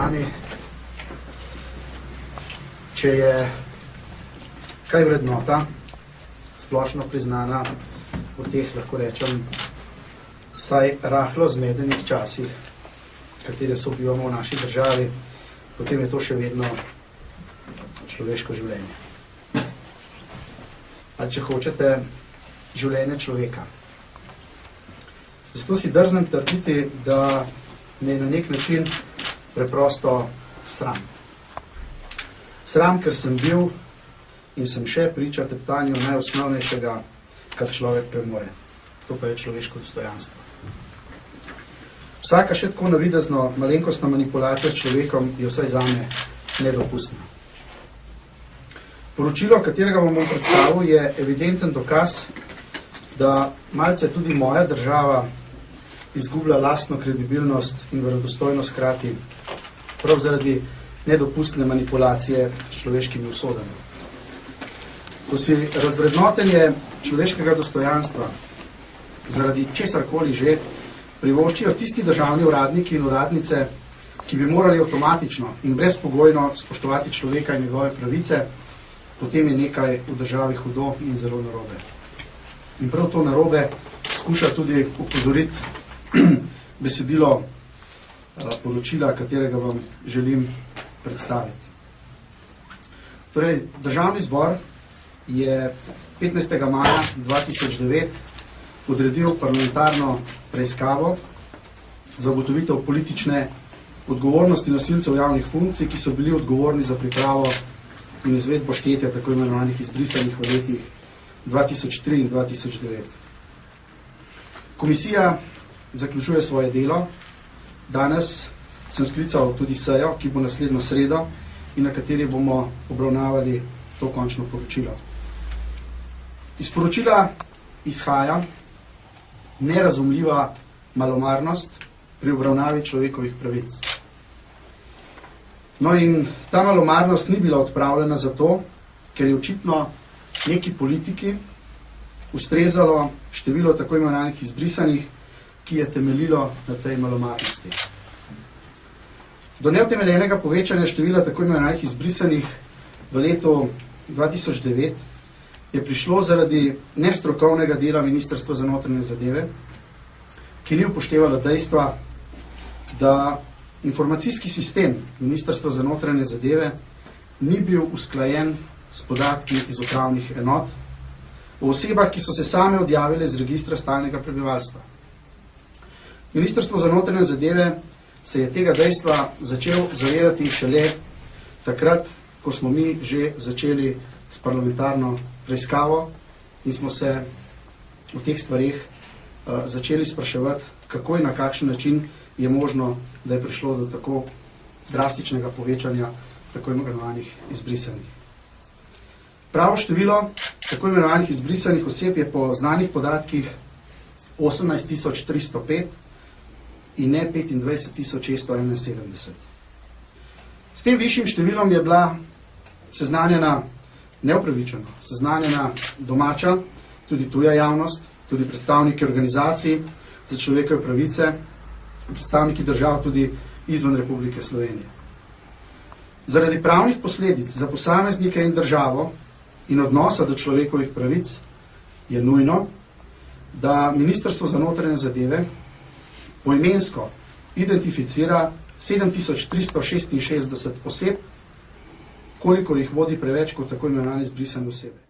spoštovani, če je kaj vrednota, splošno priznana v teh, lahko rečem, vsaj rahlo zmedenih časih, katere sobivamo v naši državi, potem je to še vedno človeško življenje. Ali če hočete, življenje človeka. Zato si drznem trditi, da me je na nek način preprosto sram. Sram, ker sem bil in sem še priča teptanju najosnovnejšega, kar človek premore. To pa je človeško dostojanstvo. Vsaka še tako navidezno malenkostna manipulacija s človekom je vsaj zame nedopustna. Poročilo, katerega vam bom predstavil, je evidenten dokaz, da malce tudi moja država izgublja lastno kredibilnost in verodostojnost hkrati prav zaradi nedopustne manipulacije s človeškimi usodami. Ko si razvrednotenje človeškega dostojanstva zaradi česarkoli že privoščijo tisti državni uradniki in uradnice, ki bi morali avtomatično in brezpogojno spoštovati človeka in njegove pravice, potem je nekaj v državi hudo in zelo narobe. In prav to narobe skuša tudi upozoriti besedilo poročila, katerega vam želim predstaviti. Torej, Državni zbor je 15. maja 2009 odredil parlamentarno preiskavo za ugotovitev politične odgovornosti nosilcev javnih funkcij, ki so bili odgovorni za pripravo in izvedbo štetja tako imenovanih izbrisanih v letih 2003 in 2009. Komisija zaključuje svoje delo. Danes sem sklical tudi sejo, ki bo naslednjo sredo in na kateri bomo obravnavali to končno poročilo. Iz poročila izhaja nerazumljiva malomarnost pri obravnavi človekovih pravic. No in ta malomarnost ni bila odpravljena zato, ker je očitno neki politiki ustrezalo število tako imenovanih izbrisanih, ki je temeljilo na tej malomarnosti. Do neutemeljenega povečanja števila tako imenovanih izbrisanih v letu 2009 je prišlo zaradi nestrokovnega dela Ministrstva za notranje zadeve, ki ni upoštevalo dejstva, da informacijski sistem Ministrstva za notranje zadeve ni bil usklajen s podatki iz upravnih enot o osebah, ki so se same odjavile z registra stalnega prebivalstva. Ministrstvo za notranje zadeve se je tega dejstva začel zavedati šele takrat, ko smo mi že začeli s parlamentarno preiskavo in smo se v teh stvareh začeli spraševati, kako in na kakšen način je možno, da je prišlo do tako drastičnega povečanja tako imenovanih izbrisanih. Pravo število tako imenovanih izbrisanih oseb je po znanih podatkih 18.305 in ne 25.671. S tem višjim številom je bila seznanjena neupravičeno, seznanjena domača, tudi tuja javnost, tudi predstavniki organizacij za človekove pravice, predstavniki držav tudi izven Republike Slovenije. Zaradi pravnih posledic za posameznike in državo in odnosa do človekovih pravic je nujno, da Ministrstvo za notranje zadeve poimensko identificira 7366 oseb, kolikor jih vodi preveč kot tako imenovane izbrisane osebe.